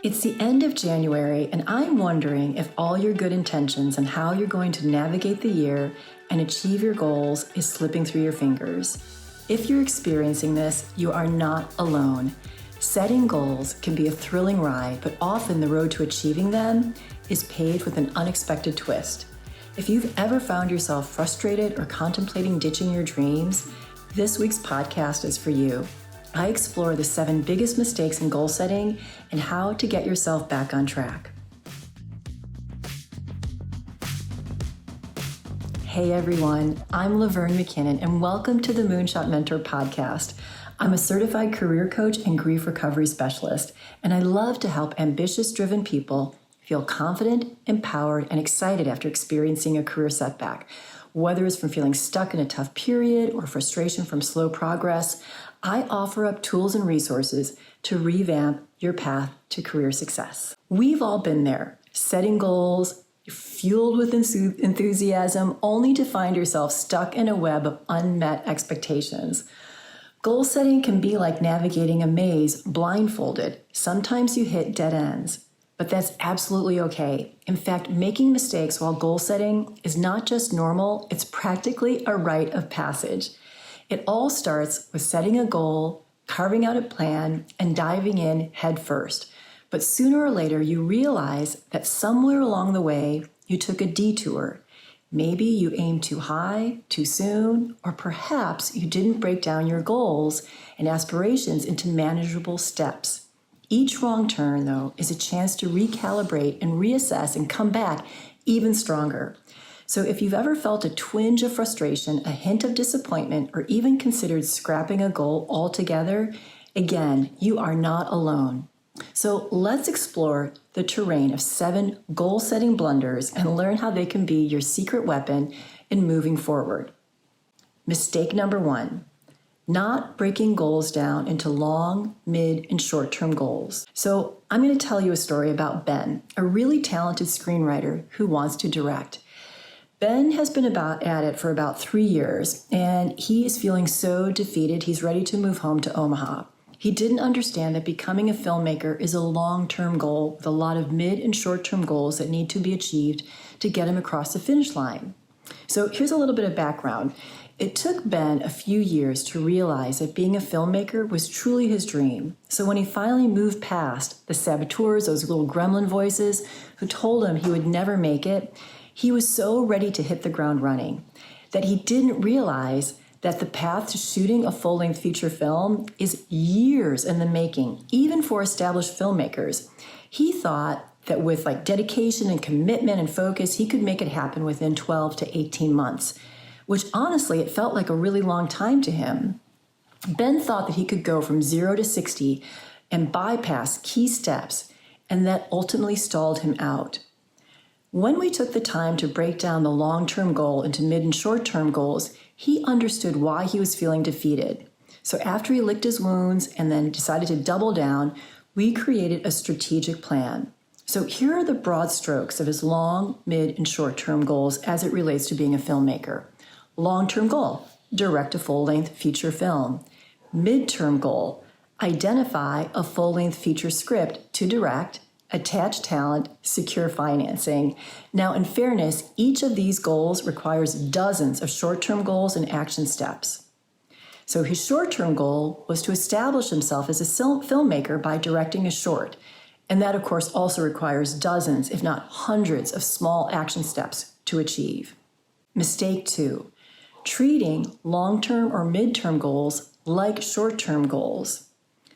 It's the end of January, and I'm wondering if all your good intentions and how you're going to navigate the year and achieve your goals is slipping through your fingers. If you're experiencing this, you are not alone. Setting goals can be a thrilling ride, but often the road to achieving them is paved with an unexpected twist. If you've ever found yourself frustrated or contemplating ditching your dreams, this week's podcast is for you. I explore the 7 biggest mistakes in goal setting and how to get yourself back on track. Hey everyone, I'm Laverne McKinnon and welcome to the Moonshot Mentor podcast. I'm a certified career coach and grief recovery specialist, and I love to help ambitious, driven people feel confident, empowered, and excited after experiencing a career setback. Whether it's from feeling stuck in a tough period or frustration from slow progress, I offer up tools and resources to revamp your path to career success. We've all been there, setting goals, fueled with enthusiasm, only to find yourself stuck in a web of unmet expectations. Goal setting can be like navigating a maze blindfolded. Sometimes you hit dead ends, but that's absolutely okay. In fact, making mistakes while goal setting is not just normal, it's practically a rite of passage. It all starts with setting a goal, carving out a plan, and diving in head first. But sooner or later, you realize that somewhere along the way, you took a detour. Maybe you aimed too high, too soon, or perhaps you didn't break down your goals and aspirations into manageable steps. Each wrong turn, though, is a chance to recalibrate and reassess and come back even stronger. So if you've ever felt a twinge of frustration, a hint of disappointment, or even considered scrapping a goal altogether, again, you are not alone. So let's explore the terrain of 7 goal-setting blunders and learn how they can be your secret weapon in moving forward. Mistake number 1, not breaking goals down into long, mid, and short-term goals. So I'm going to tell you a story about Ben, a really talented screenwriter who wants to direct. Ben has been at it for about 3 years, and he is feeling so defeated he's ready to move home to Omaha. He didn't understand that becoming a filmmaker is a long-term goal with a lot of mid and short-term goals that need to be achieved to get him across the finish line. So here's a little bit of background. It took Ben a few years to realize that being a filmmaker was truly his dream. So when he finally moved past the saboteurs, those little gremlin voices who told him he would never make it, he was so ready to hit the ground running that he didn't realize that the path to shooting a full-length feature film is years in the making, even for established filmmakers. He thought that with dedication and commitment and focus, he could make it happen within 12 to 18 months, which honestly, it felt like a really long time to him. Ben thought that he could go from 0 to 60 and bypass key steps, and that ultimately stalled him out. When we took the time to break down the long-term goal into mid and short-term goals, he understood why he was feeling defeated. So after he licked his wounds and then decided to double down, we created a strategic plan. So here are the broad strokes of his long, mid, and short-term goals as it relates to being a filmmaker. Long-term goal, direct a full-length feature film. Mid-term goal, identify a full-length feature script to direct, attach talent, secure financing. Now, in fairness, each of these goals requires dozens of short-term goals and action steps. So his short-term goal was to establish himself as a filmmaker by directing a short. And that, of course, also requires dozens, if not hundreds, of small action steps to achieve. Mistake 2, treating long-term or mid-term goals like short-term goals.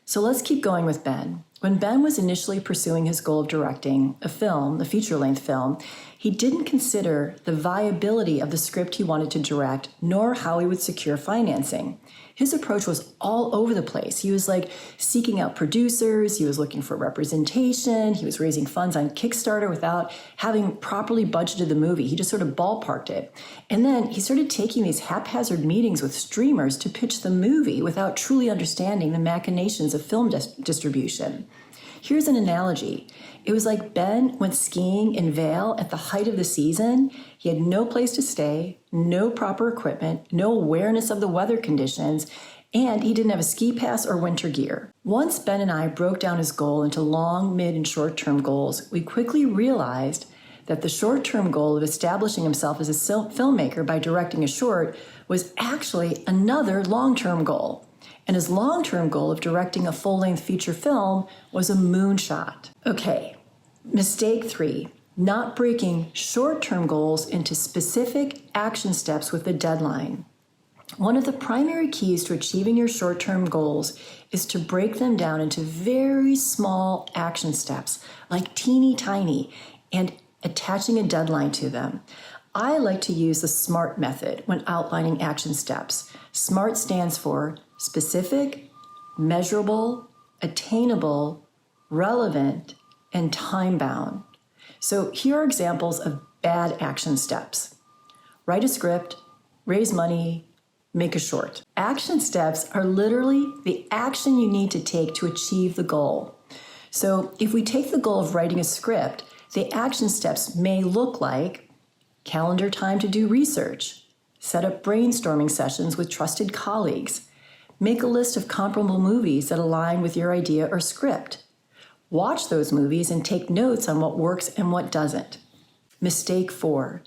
So let's keep going with Ben. When Ben was initially pursuing his goal of directing a film, a feature-length film, he didn't consider the viability of the script he wanted to direct, nor how he would secure financing. His approach was all over the place. He was seeking out producers, he was looking for representation, he was raising funds on Kickstarter without having properly budgeted the movie. He just sort of ballparked it. And then he started taking these haphazard meetings with streamers to pitch the movie without truly understanding the machinations of film distribution. Here's an analogy. It was like Ben went skiing in Vail at the height of the season. He had no place to stay, no proper equipment, no awareness of the weather conditions, And he didn't have a ski pass or winter gear. Once Ben and I broke down his goal into long, mid, and short-term goals, we quickly realized that the short-term goal of establishing himself as a filmmaker by directing a short was actually another long-term goal. And his long-term goal of directing a full-length feature film was a moonshot. Okay, mistake 3, not breaking short-term goals into specific action steps with a deadline. One of the primary keys to achieving your short-term goals is to break them down into very small action steps, like teeny tiny, and attaching a deadline to them. I like to use the SMART method when outlining action steps. SMART stands for specific, measurable, attainable, relevant, and time-bound. So here are examples of bad action steps. Write a script, raise money, make a short. Action steps are literally the action you need to take to achieve the goal. So if we take the goal of writing a script, the action steps may look like calendar time to do research, set up brainstorming sessions with trusted colleagues, make a list of comparable movies that align with your idea or script, watch those movies and take notes on what works and what doesn't. Mistake 4,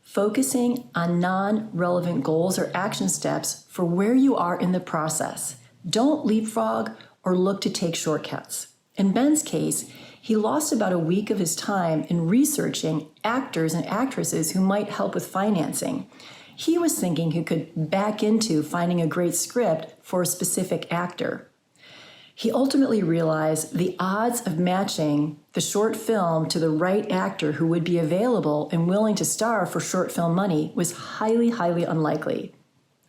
focusing on non-relevant goals or action steps for where you are in the process. Don't leapfrog or look to take shortcuts. In Ben's case, he lost about a week of his time in researching actors and actresses who might help with financing. He was thinking he could back into finding a great script for a specific actor. He ultimately realized the odds of matching the short film to the right actor who would be available and willing to star for short film money was highly, highly unlikely.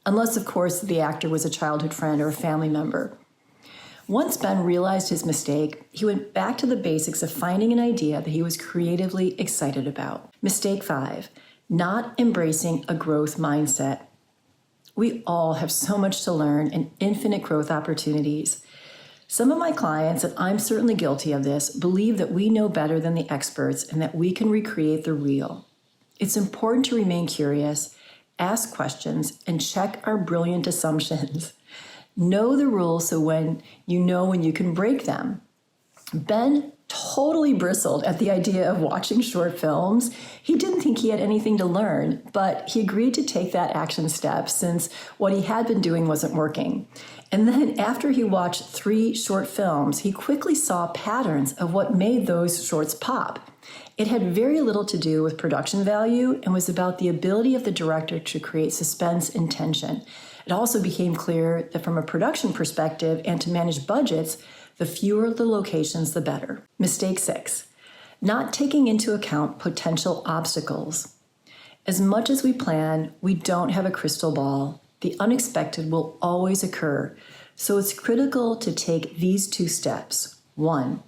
Unless, of course, the actor was a childhood friend or a family member. Once Ben realized his mistake, he went back to the basics of finding an idea that he was creatively excited about. Mistake 5, not embracing a growth mindset. We all have so much to learn and infinite growth opportunities. Some of my clients, and I'm certainly guilty of this, believe that we know better than the experts and that we can recreate the real. It's important to remain curious, ask questions, and check our brilliant assumptions. Know the rules so when you can break them. Ben totally bristled at the idea of watching short films. He didn't think he had anything to learn, but he agreed to take that action step since what he had been doing wasn't working. And then after he watched 3 short films, he quickly saw patterns of what made those shorts pop. It had very little to do with production value and was about the ability of the director to create suspense and tension. It also became clear that from a production perspective and to manage budgets, the fewer the locations, the better. Mistake 6, not taking into account potential obstacles. As much as we plan, we don't have a crystal ball. The unexpected will always occur, so it's critical to take these 2 steps. 1,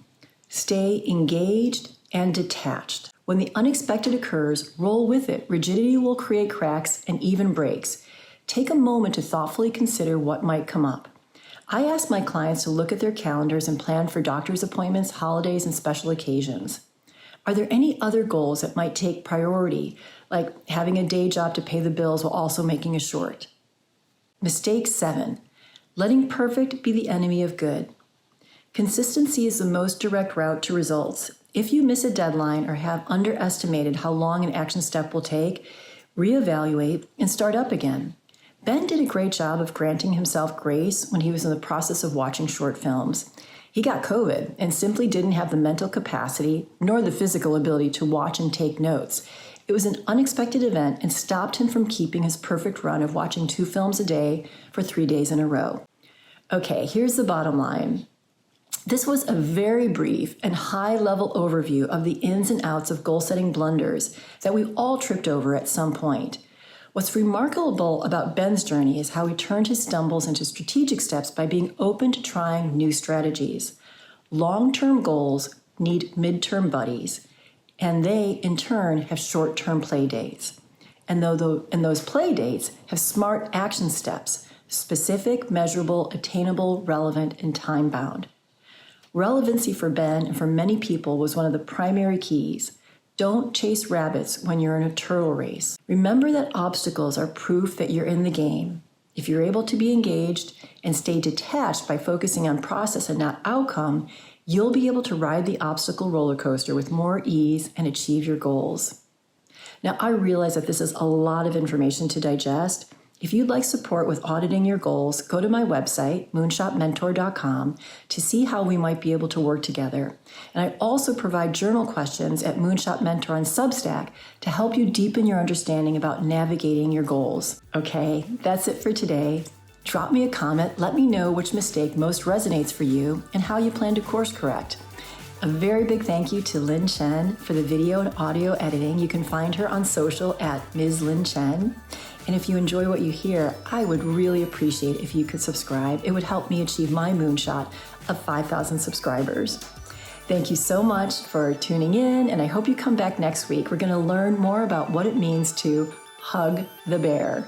stay engaged and detached. When the unexpected occurs, roll with it. Rigidity will create cracks and even breaks. Take a moment to thoughtfully consider what might come up. I ask my clients to look at their calendars and plan for doctor's appointments, holidays, and special occasions. Are there any other goals that might take priority, like having a day job to pay the bills while also making a short? Mistake 7, letting perfect be the enemy of good. Consistency is the most direct route to results. If you miss a deadline or have underestimated how long an action step will take, reevaluate and start up again. Ben did a great job of granting himself grace when he was in the process of watching short films. He got COVID and simply didn't have the mental capacity nor the physical ability to watch and take notes. It was an unexpected event and stopped him from keeping his perfect run of watching 2 films a day for 3 days in a row. Okay, here's the bottom line. This was a very brief and high-level overview of the ins and outs of goal-setting blunders that we all tripped over at some point. What's remarkable about Ben's journey is how he turned his stumbles into strategic steps by being open to trying new strategies. Long-term goals need midterm buddies, and they, in turn, have short-term play dates. And those play dates have SMART action steps, specific, measurable, attainable, relevant, and time-bound. Relevancy for Ben and for many people was one of the primary keys. Don't chase rabbits when you're in a turtle race. Remember that obstacles are proof that you're in the game. If you're able to be engaged and stay detached by focusing on process and not outcome, you'll be able to ride the obstacle roller coaster with more ease and achieve your goals. Now, I realize that this is a lot of information to digest. If you'd like support with auditing your goals, go to my website, moonshotmentor.com, to see how we might be able to work together. And I also provide journal questions at Moonshot Mentor on Substack to help you deepen your understanding about navigating your goals. Okay, that's it for today. Drop me a comment, let me know which mistake most resonates for you and how you plan to course correct. A very big thank you to Lynn Chen for the video and audio editing. You can find her on social at Ms. Lynn Chen. And if you enjoy what you hear, I would really appreciate if you could subscribe. It would help me achieve my moonshot of 5,000 subscribers. Thank you so much for tuning in, and I hope you come back next week. We're going to learn more about what it means to hug the bear.